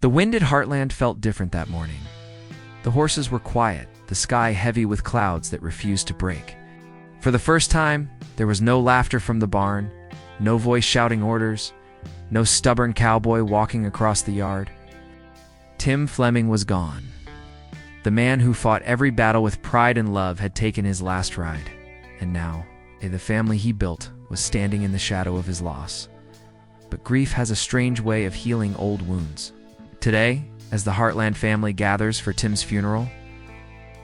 The wind at Heartland felt different that morning. The horses were quiet, the sky heavy with clouds that refused to break. For the first time, there was no laughter from the barn, no voice shouting orders, no stubborn cowboy walking across the yard. Tim Fleming was gone. The man who fought every battle with pride and love had taken his last ride, and now, the family he built was standing in the shadow of his loss. But grief has a strange way of healing old wounds. Today, as the Heartland family gathers for Tim's funeral,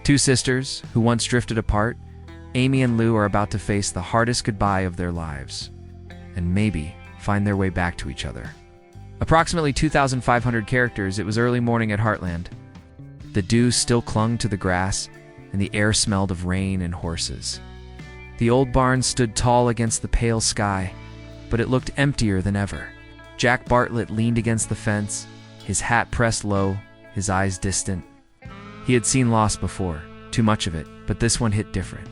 two sisters who once drifted apart, Amy and Lou, are about to face the hardest goodbye of their lives, and maybe find their way back to each other. Approximately 2,500 characters, it was early morning at Heartland. The dew still clung to the grass, and the air smelled of rain and horses. The old barn stood tall against the pale sky, but it looked emptier than ever. Jack Bartlett leaned against the fence, his hat pressed low, his eyes distant. He had seen loss before, too much of it, but this one hit different.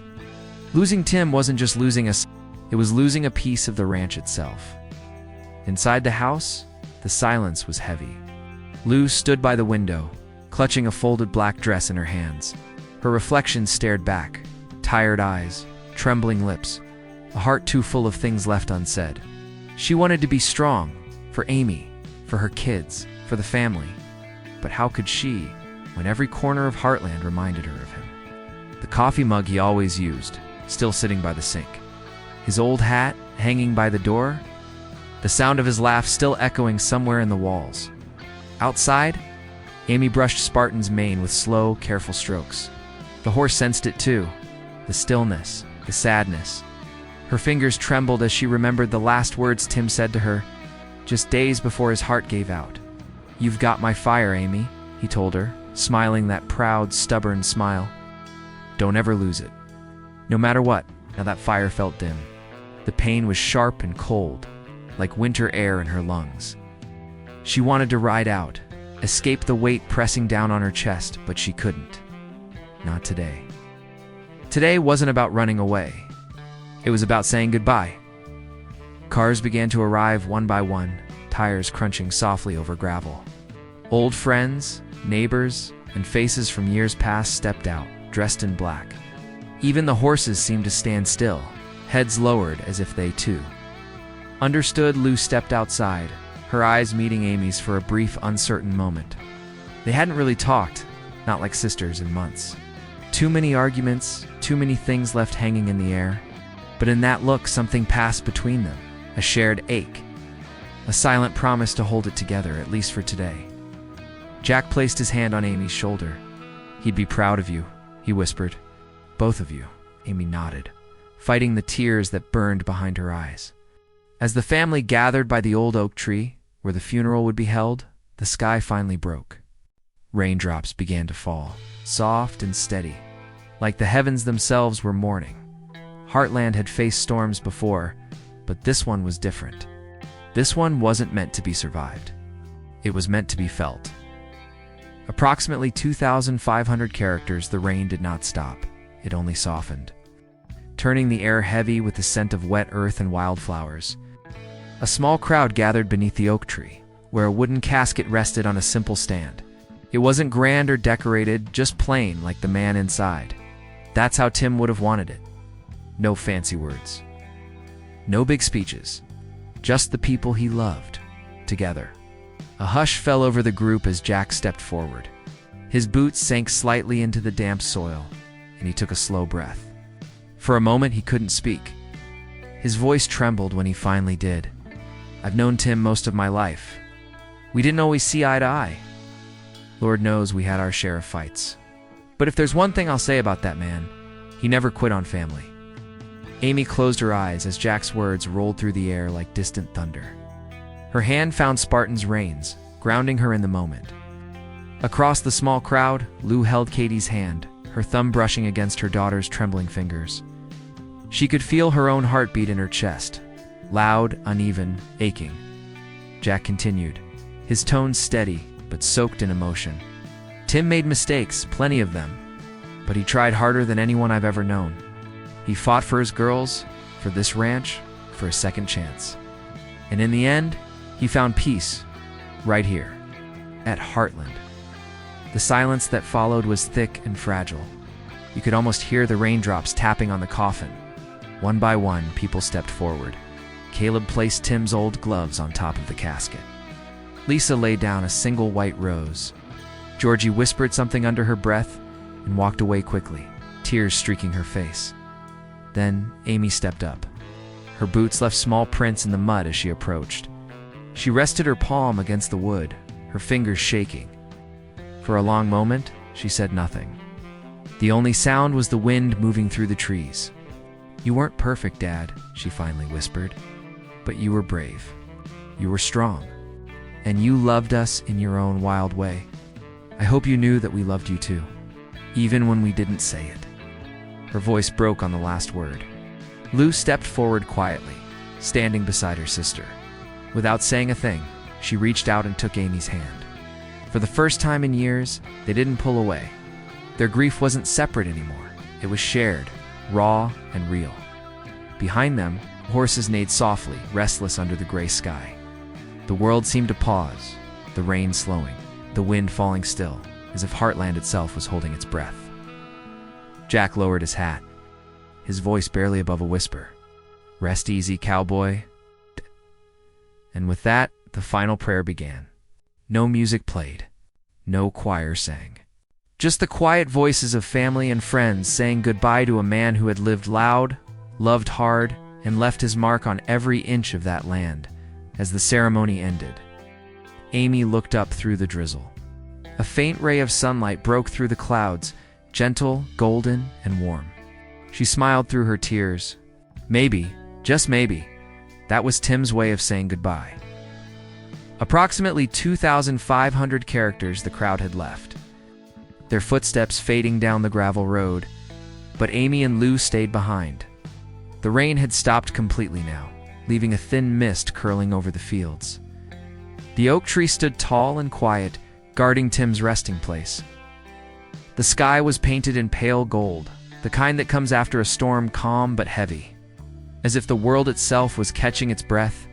Losing Tim wasn't just losing it was losing a piece of the ranch itself. Inside the house, the silence was heavy. Lou stood by the window, clutching a folded black dress in her hands. Her reflection stared back, tired eyes, trembling lips, a heart too full of things left unsaid. She wanted to be strong, for Amy, for her kids, for the family. But how could she, when every corner of Heartland reminded her of him? The coffee mug he always used, still sitting by the sink. His old hat hanging by the door, the sound of his laugh still echoing somewhere in the walls. Outside, Amy brushed Spartan's mane with slow, careful strokes. The horse sensed it too, the stillness, the sadness. Her fingers trembled as she remembered the last words Tim said to her, just days before his heart gave out. "You've got my fire, Amy," he told her, smiling that proud, stubborn smile. "Don't ever lose it." No matter what, now that fire felt dim. The pain was sharp and cold, like winter air in her lungs. She wanted to ride out, escape the weight pressing down on her chest, but she couldn't. Not today. Today wasn't about running away. It was about saying goodbye. Cars began to arrive one by one, tires crunching softly over gravel. Old friends, neighbors, and faces from years past stepped out, dressed in black. Even the horses seemed to stand still, heads lowered as if they too understood. Lou stepped outside, her eyes meeting Amy's for a brief, uncertain moment. They hadn't really talked, not like sisters, in months. Too many arguments, too many things left hanging in the air. But in that look, something passed between them, a shared ache, a silent promise to hold it together, at least for today. Jack placed his hand on Amy's shoulder. "He'd be proud of you," he whispered. "Both of you." Amy nodded, fighting the tears that burned behind her eyes. As the family gathered by the old oak tree, where the funeral would be held, the sky finally broke. Raindrops began to fall, soft and steady, like the heavens themselves were mourning. Heartland had faced storms before, but this one was different. This one wasn't meant to be survived. It was meant to be felt. Approximately 2,500 characters, the rain did not stop. It only softened, turning the air heavy with the scent of wet earth and wildflowers. A small crowd gathered beneath the oak tree, where a wooden casket rested on a simple stand. It wasn't grand or decorated, just plain, like the man inside. That's how Tim would have wanted it. No fancy words. No big speeches. Just the people he loved, together. A hush fell over the group as Jack stepped forward. His boots sank slightly into the damp soil, and he took a slow breath. For a moment, he couldn't speak. His voice trembled when he finally did. "I've known Tim most of my life. We didn't always see eye to eye. Lord knows we had our share of fights. But if there's one thing I'll say about that man, he never quit on family." Amy closed her eyes as Jack's words rolled through the air like distant thunder. Her hand found Spartan's reins, grounding her in the moment. Across the small crowd, Lou held Katie's hand, her thumb brushing against her daughter's trembling fingers. She could feel her own heartbeat in her chest, loud, uneven, aching. Jack continued, his tone steady but soaked in emotion. "Tim made mistakes, plenty of them, but he tried harder than anyone I've ever known. He fought for his girls, for this ranch, for a second chance. And in the end, he found peace, right here. at Heartland. The silence that followed was thick and fragile. You could almost hear the raindrops tapping on the coffin. One by one, people stepped forward. Caleb placed Tim's old gloves on top of the casket. Lisa laid down a single white rose. Georgie whispered something under her breath and walked away quickly, tears streaking her face. Then Amy stepped up. Her boots left small prints in the mud as she approached. She rested her palm against the wood, her fingers shaking. For a long moment, she said nothing. The only sound was the wind moving through the trees. "You weren't perfect, Dad," she finally whispered, "but you were brave. You were strong. And you loved us in your own wild way. I hope you knew that we loved you too, even when we didn't say it." Her voice broke on the last word. Lou stepped forward quietly, standing beside her sister. Without saying a thing, she reached out and took Amy's hand. For the first time in years, they didn't pull away. Their grief wasn't separate anymore. It was shared, raw and real. Behind them, horses neighed softly, restless under the gray sky. The world seemed to pause, the rain slowing, the wind falling still, as if Heartland itself was holding its breath. Jack lowered his hat, his voice barely above a whisper. "Rest easy, cowboy." And with that, the final prayer began. No music played. No choir sang. Just the quiet voices of family and friends saying goodbye to a man who had lived loud, loved hard, and left his mark on every inch of that land. As the ceremony ended, Amy looked up through the drizzle. A faint ray of sunlight broke through the clouds, gentle, golden, and warm. She smiled through her tears. Maybe, just maybe, that was Tim's way of saying goodbye. Approximately 2,500 characters the crowd had left, their footsteps fading down the gravel road, but Amy and Lou stayed behind. The rain had stopped completely now, leaving a thin mist curling over the fields. The oak tree stood tall and quiet, guarding Tim's resting place. The sky was painted in pale gold, the kind that comes after a storm, calm but heavy. As if the world itself was catching its breath,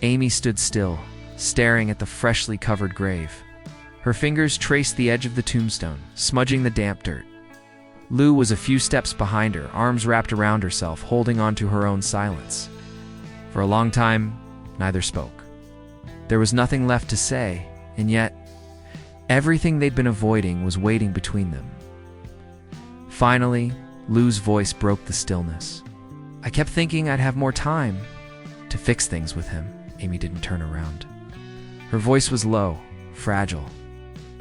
Amy stood still, staring at the freshly covered grave. Her fingers traced the edge of the tombstone, smudging the damp dirt. Lou was a few steps behind her, arms wrapped around herself, holding on to her own silence. For a long time, neither spoke. There was nothing left to say, and yet, everything they'd been avoiding was waiting between them. Finally, Lou's voice broke the stillness. "I kept thinking I'd have more time to fix things with him." Amy didn't turn around. Her voice was low, fragile.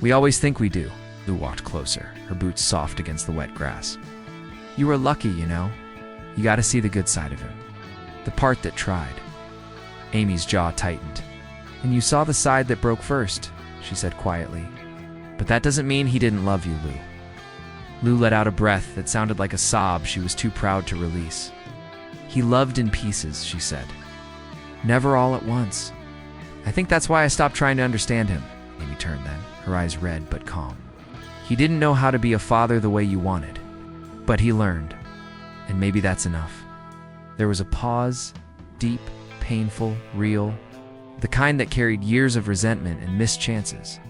"We always think we do." Lou walked closer, her boots soft against the wet grass. "You were lucky, you know. You got to see the good side of him. The part that tried." Amy's jaw tightened. "And you saw the side that broke first," she said quietly. "But that doesn't mean he didn't love you, Lou." Lou let out a breath that sounded like a sob she was too proud to release. "He loved in pieces," she said. "Never all at once. I think that's why I stopped trying to understand him." Amy turned then, her eyes red but calm. "He didn't know how to be a father the way you wanted, but he learned, and maybe that's enough." There was a pause, deep, painful, real, the kind that carried years of resentment and missed chances.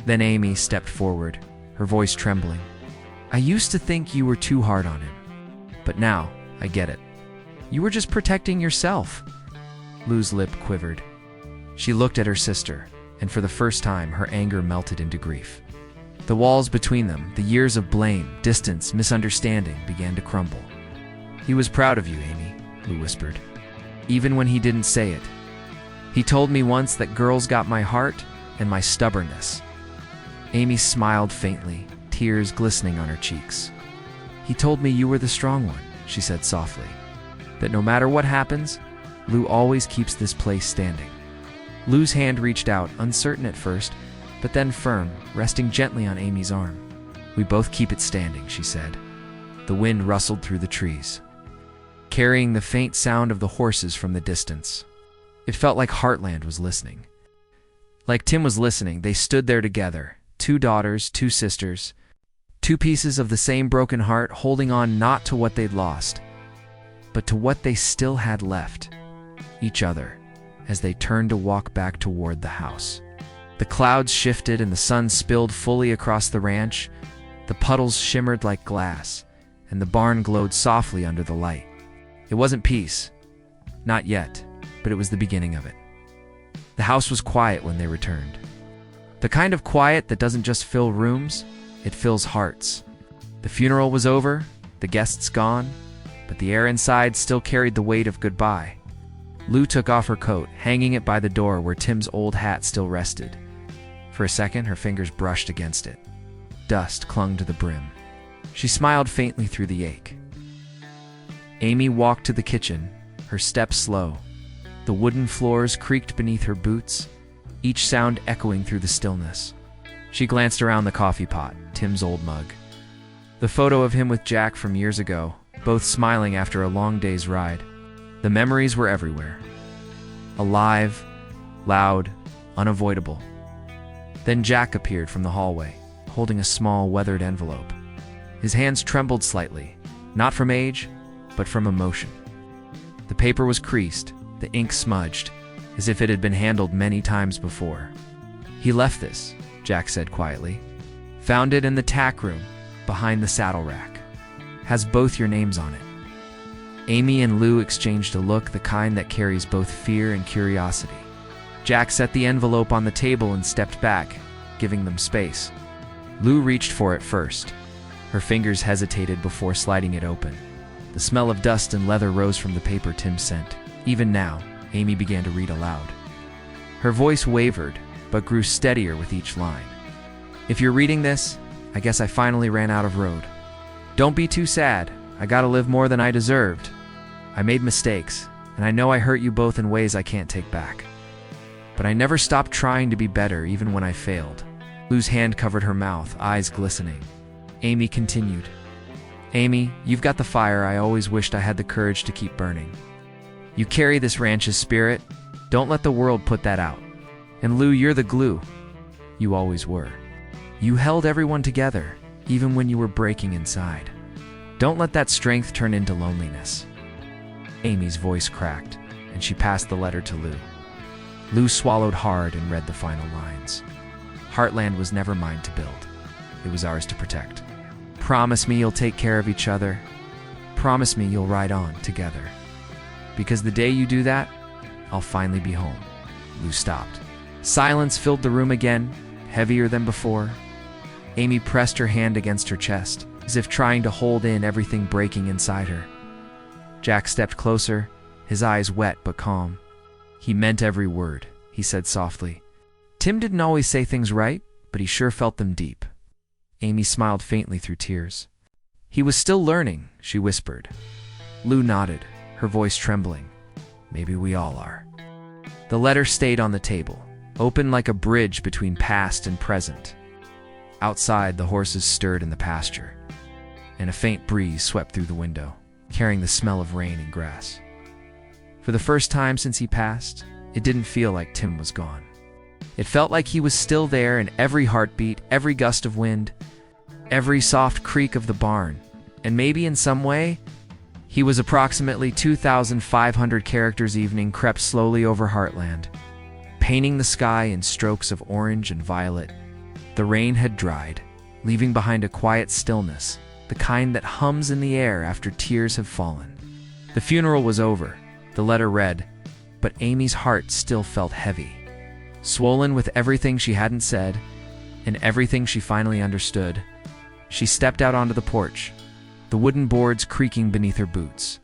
Then Amy stepped forward, her voice trembling. "I used to think you were too hard on him, but now I get it. You were just protecting yourself." Lou's lip quivered. She looked at her sister, and for the first time, her anger melted into grief. The walls between them, the years of blame, distance, misunderstanding, began to crumble. "He was proud of you, Amy," Lou whispered, "even when he didn't say it. He told me once that girls got my heart and my stubbornness." Amy smiled faintly, tears glistening on her cheeks. "He told me you were the strong one," she said softly, "that no matter what happens, Lou always keeps this place standing." Lou's hand reached out, uncertain at first, but then firm, resting gently on Amy's arm. "We both keep it standing," she said. The wind rustled through the trees, carrying the faint sound of the horses from the distance. It felt like Heartland was listening. Like Tim was listening, they stood there together, two daughters, two sisters, two pieces of the same broken heart, holding on not to what they'd lost, but to what they still had left, each other, as they turned to walk back toward the house. The clouds shifted and the sun spilled fully across the ranch. The puddles shimmered like glass, and the barn glowed softly under the light. It wasn't peace. Not yet, but it was the beginning of it. The house was quiet when they returned. The kind of quiet that doesn't just fill rooms, it fills hearts. The funeral was over, the guests gone, but the air inside still carried the weight of goodbye. Lou took off her coat, hanging it by the door where Tim's old hat still rested. For a second, her fingers brushed against it. Dust clung to the brim. She smiled faintly through the ache. Amy walked to the kitchen, her steps slow. The wooden floors creaked beneath her boots, each sound echoing through the stillness. She glanced around the coffee pot, Tim's old mug. The photo of him with Jack from years ago, both smiling after a long day's ride. The memories were everywhere. Alive, loud, unavoidable. Then Jack appeared from the hallway, holding a small, weathered envelope. His hands trembled slightly, not from age, but from emotion. The paper was creased, the ink smudged, as if it had been handled many times before. "He left this," Jack said quietly. "Found it in the tack room, behind the saddle rack. Has both your names on it." Amy and Lou exchanged a look, the kind that carries both fear and curiosity. Jack set the envelope on the table and stepped back, giving them space. Lou reached for it first. Her fingers hesitated before sliding it open. The smell of dust and leather rose from the paper Tim sent. Even now, Amy began to read aloud. Her voice wavered, but grew steadier with each line. "If you're reading this, I guess I finally ran out of road. Don't be too sad. I gotta live more than I deserved. I made mistakes, and I know I hurt you both in ways I can't take back. But I never stopped trying to be better, even when I failed." Lou's hand covered her mouth, eyes glistening. Amy continued. "Amy, you've got the fire I always wished I had the courage to keep burning. You carry this ranch's spirit. Don't let the world put that out. And Lou, you're the glue. You always were. You held everyone together, even when you were breaking inside. Don't let that strength turn into loneliness." Amy's voice cracked, and she passed the letter to Lou. Lou swallowed hard and read the final lines. "Heartland was never mine to build. It was ours to protect. Promise me you'll take care of each other. Promise me you'll ride on together. Because the day you do that, I'll finally be home." Lou stopped. Silence filled the room again, heavier than before. Amy pressed her hand against her chest, as if trying to hold in everything breaking inside her. Jack stepped closer, his eyes wet but calm. "He meant every word," he said softly. "Tim didn't always say things right, but he sure felt them deep." Amy smiled faintly through tears. "He was still learning," she whispered. Lou nodded, her voice trembling. "Maybe we all are." The letter stayed on the table, open like a bridge between past and present. Outside, the horses stirred in the pasture, and a faint breeze swept through the window, carrying the smell of rain and grass. For the first time since he passed, it didn't feel like Tim was gone. It felt like he was still there in every heartbeat, every gust of wind, every soft creak of the barn, and maybe in some way, he was approximately 2,500 characters. Evening crept slowly over Heartland, painting the sky in strokes of orange and violet. The rain had dried, leaving behind a quiet stillness, the kind that hums in the air after tears have fallen. The funeral was over, the letter read, but Amy's heart still felt heavy, swollen with everything she hadn't said and everything she finally understood. She stepped out onto the porch, the wooden boards creaking beneath her boots.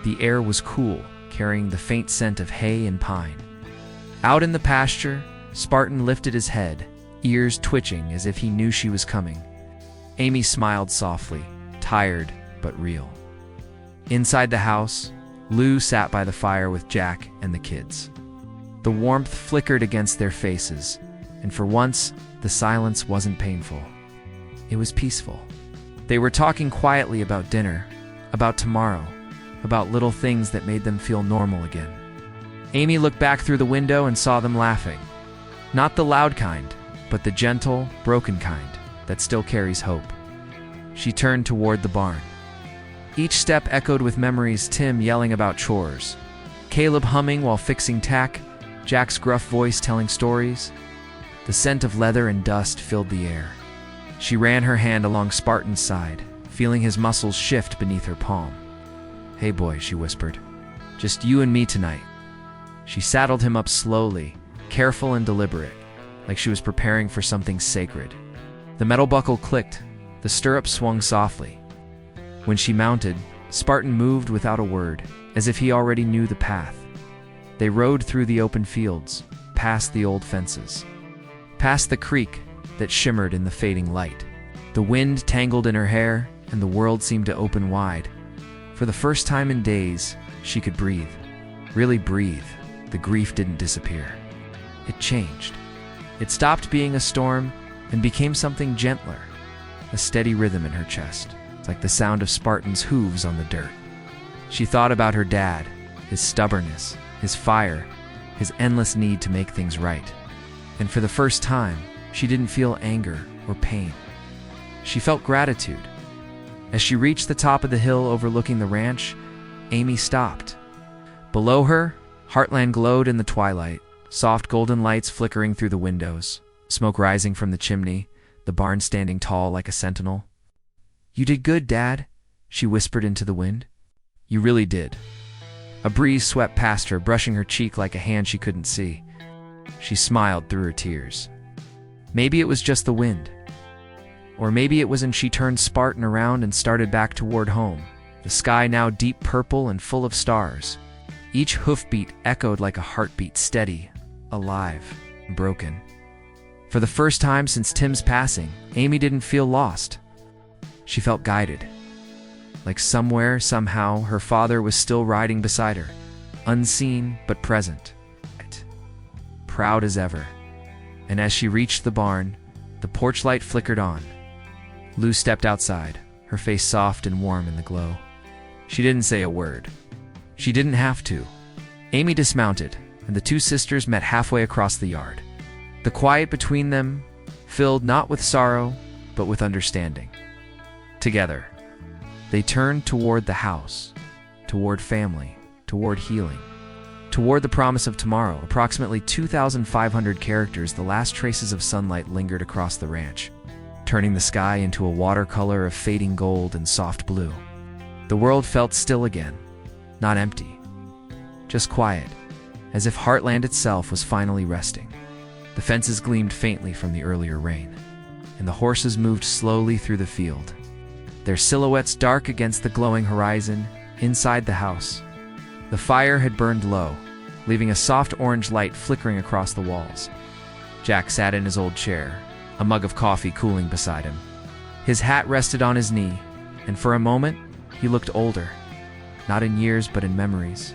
The air was cool, carrying the faint scent of hay and pine. Out in the pasture, Spartan lifted his head, ears twitching as if he knew she was coming. Amy smiled softly, tired but real. Inside the house, Lou sat by the fire with Jack and the kids. The warmth flickered against their faces, and for once, the silence wasn't painful. It was peaceful. They were talking quietly about dinner, about tomorrow, about little things that made them feel normal again. Amy looked back through the window and saw them laughing. Not the loud kind, but the gentle, broken kind that still carries hope. She turned toward the barn. Each step echoed with memories: Tim yelling about chores, Caleb humming while fixing tack, Jack's gruff voice telling stories. The scent of leather and dust filled the air. She ran her hand along Spartan's side, feeling his muscles shift beneath her palm. "Hey boy," she whispered. "Just you and me tonight." She saddled him up slowly, careful and deliberate, like she was preparing for something sacred. The metal buckle clicked, the stirrup swung softly. When she mounted, Spartan moved without a word, as if he already knew the path. They rode through the open fields, past the old fences, past the creek that shimmered in the fading light. The wind tangled in her hair, and the world seemed to open wide. For the first time in days, she could breathe. Really breathe. The grief didn't disappear. It changed. It stopped being a storm and became something gentler, a steady rhythm in her chest, like the sound of Spartan's hooves on the dirt. She thought about her dad, his stubbornness, his fire, his endless need to make things right. And for the first time, she didn't feel anger or pain. She felt gratitude. As she reached the top of the hill overlooking the ranch, Amy stopped. Below her, Heartland glowed in the twilight, soft golden lights flickering through the windows, smoke rising from the chimney, the barn standing tall like a sentinel. "You did good, Dad," she whispered into the wind. "You really did." A breeze swept past her, brushing her cheek like a hand she couldn't see. She smiled through her tears. Maybe it was just the wind. Or maybe it was when she turned Spartan around and started back toward home, the sky now deep purple and full of stars. Each hoofbeat echoed like a heartbeat, steady, alive, broken. For the first time since Tim's passing, Amy didn't feel lost. She felt guided. Like somewhere, somehow, her father was still riding beside her, unseen but present, proud as ever. And as she reached the barn, the porch light flickered on. Lou stepped outside, her face soft and warm in the glow. She didn't say a word. She didn't have to. Amy dismounted, and the two sisters met halfway across the yard. The quiet between them, filled not with sorrow, but with understanding. Together, they turned toward the house, toward family, toward healing, toward the promise of tomorrow. Approximately 2,500 characters, the last traces of sunlight lingered across the ranch, turning the sky into a watercolor of fading gold and soft blue. The world felt still again, not empty, just quiet, as if Heartland itself was finally resting. The fences gleamed faintly from the earlier rain, and the horses moved slowly through the field, their silhouettes dark against the glowing horizon. Inside the house, the fire had burned low, leaving a soft orange light flickering across the walls. Jack sat in his old chair, a mug of coffee cooling beside him. His hat rested on his knee, and for a moment, he looked older, not in years but in memories.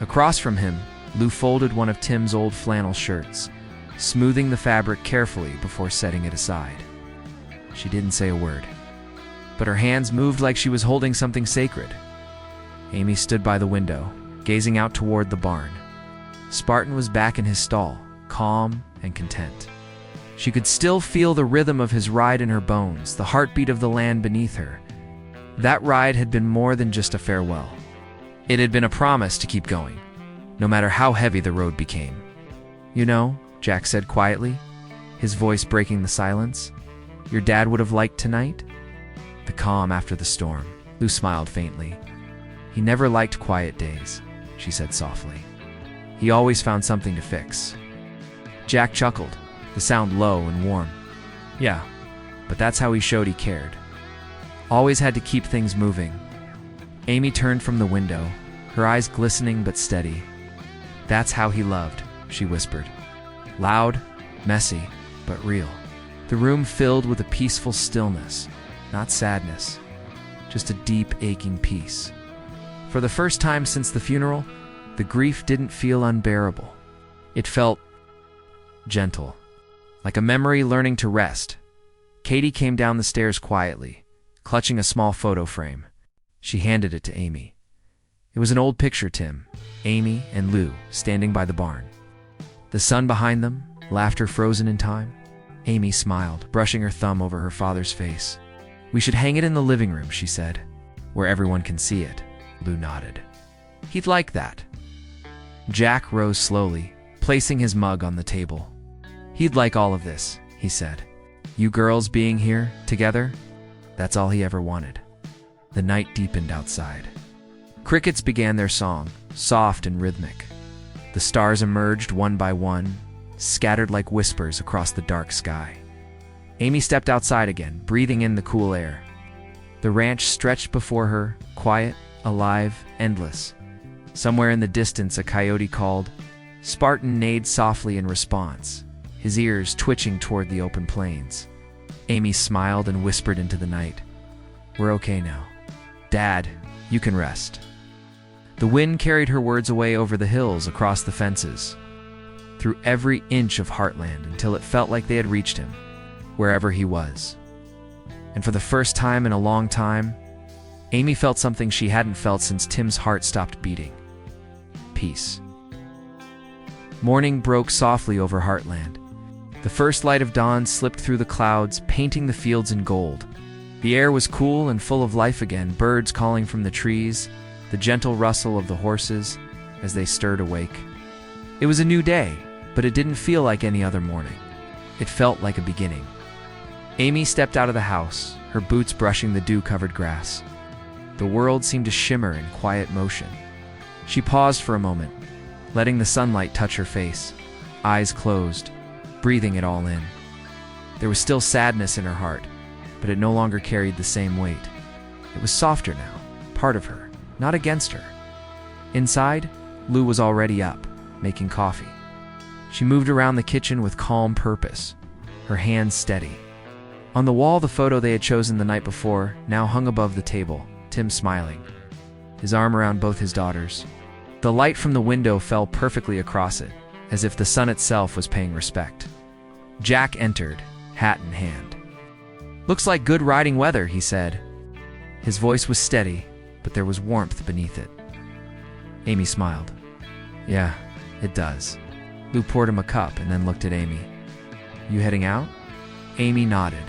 Across from him, Lou folded one of Tim's old flannel shirts, smoothing the fabric carefully before setting it aside. She didn't say a word, but her hands moved like she was holding something sacred. Amy stood by the window, gazing out toward the barn. Spartan was back in his stall, calm and content. She could still feel the rhythm of his ride in her bones, the heartbeat of the land beneath her. That ride had been more than just a farewell. It had been a promise to keep going, no matter how heavy the road became. "You know," Jack said quietly, his voice breaking the silence, "your dad would have liked tonight?" The calm after the storm. Lou smiled faintly. "He never liked quiet days," she said softly. "He always found something to fix." Jack chuckled, the sound low and warm. "Yeah, but that's how he showed he cared. Always had to keep things moving." Amy turned from the window, her eyes glistening but steady. "That's how he loved," she whispered. Loud, messy, but real. The room filled with a peaceful stillness, not sadness, just a deep, aching peace. For the first time since the funeral, the grief didn't feel unbearable. It felt gentle, like a memory learning to rest. Katie came down the stairs quietly, clutching a small photo frame. She handed it to Amy. It was an old picture, Tim, Amy, and Lou standing by the barn. The sun behind them, laughter frozen in time. Amy smiled, brushing her thumb over her father's face. "We should hang it in the living room," she said, "where everyone can see it." Lou nodded. "He'd like that." Jack rose slowly, placing his mug on the table. He'd like all of this, he said. You girls being here, together, that's all he ever wanted. The night deepened outside. Crickets began their song, soft and rhythmic. The stars emerged one by one, scattered like whispers across the dark sky. Amy stepped outside again, breathing in the cool air. The ranch stretched before her, quiet, alive, endless. Somewhere in the distance a coyote called. Spartan neighed softly in response, his ears twitching toward the open plains. Amy smiled and whispered into the night, "We're okay now. Dad, you can rest." The wind carried her words away over the hills, across the fences, through every inch of Heartland until it felt like they had reached him, wherever he was. And for the first time in a long time, Amy felt something she hadn't felt since Tim's heart stopped beating. Peace. Morning broke softly over Heartland. The first light of dawn slipped through the clouds, painting the fields in gold. The air was cool and full of life again, birds calling from the trees, the gentle rustle of the horses as they stirred awake. It was a new day, but it didn't feel like any other morning. It felt like a beginning. Amy stepped out of the house, her boots brushing the dew-covered grass. The world seemed to shimmer in quiet motion. She paused for a moment, letting the sunlight touch her face, eyes closed, breathing it all in. There was still sadness in her heart, but it no longer carried the same weight. It was softer now, part of her, not against her. Inside, Lou was already up, making coffee. She moved around the kitchen with calm purpose, her hands steady. On the wall, the photo they had chosen the night before now hung above the table, Tim smiling, his arm around both his daughters. The light from the window fell perfectly across it, as if the sun itself was paying respect. Jack entered, hat in hand. "Looks like good riding weather," he said. His voice was steady, but there was warmth beneath it. Amy smiled. "Yeah, it does." Lou poured him a cup and then looked at Amy. "You heading out?" Amy nodded.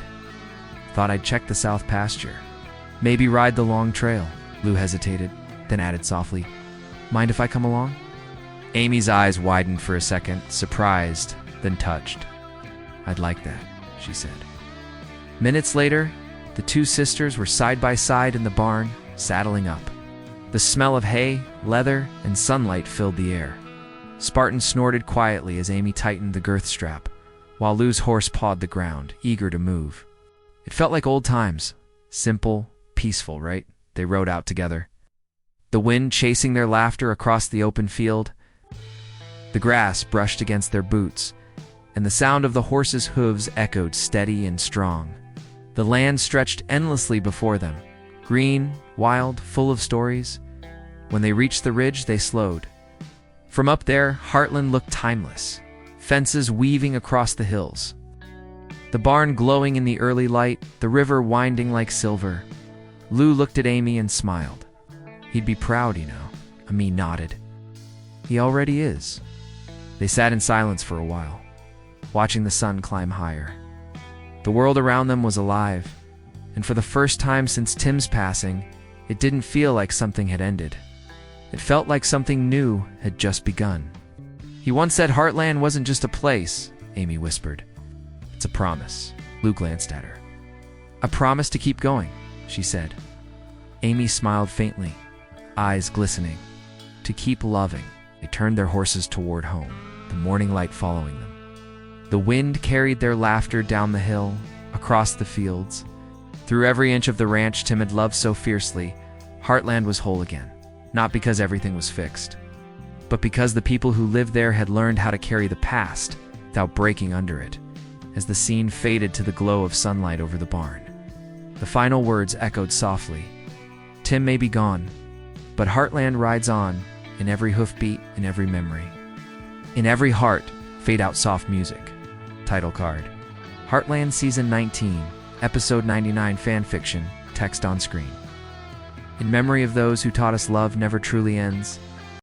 "Thought I'd check the south pasture. Maybe ride the long trail." Lou hesitated, then added softly, "Mind if I come along?" Amy's eyes widened for a second, surprised, then touched. "I'd like that," she said. Minutes later, the two sisters were side by side in the barn, saddling up. The smell of hay, leather, and sunlight filled the air. Spartan snorted quietly as Amy tightened the girth strap, while Lou's horse pawed the ground, eager to move. It felt like old times. Simple, peaceful, right? They rode out together. The wind chasing their laughter across the open field. The grass brushed against their boots, and the sound of the horses' hooves echoed steady and strong. The land stretched endlessly before them, green, wild, full of stories. When they reached the ridge, they slowed. From up there, Heartland looked timeless, fences weaving across the hills. The barn glowing in the early light, the river winding like silver. Lou looked at Amy and smiled. "He'd be proud, you know." Amy nodded. "He already is." They sat in silence for a while, watching the sun climb higher. The world around them was alive, and for the first time since Tim's passing, it didn't feel like something had ended. It felt like something new had just begun. "He once said Heartland wasn't just a place," Amy whispered. "It's a promise." Lou glanced at her. "A promise to keep going," she said. Amy smiled faintly, eyes glistening. To keep loving. They turned their horses toward home, the morning light following them. The wind carried their laughter down the hill, across the fields. Through every inch of the ranch Tim had loved so fiercely, Heartland was whole again. Not because everything was fixed, but because the people who lived there had learned how to carry the past without breaking under it, as the scene faded to the glow of sunlight over the barn. The final words echoed softly. "Tim may be gone, but Heartland rides on, in every hoofbeat, in every memory. In every heart, fade out soft music." Title card. Heartland Season 19, Episode 99 Fanfiction, text on screen. In memory of those who taught us love never truly ends,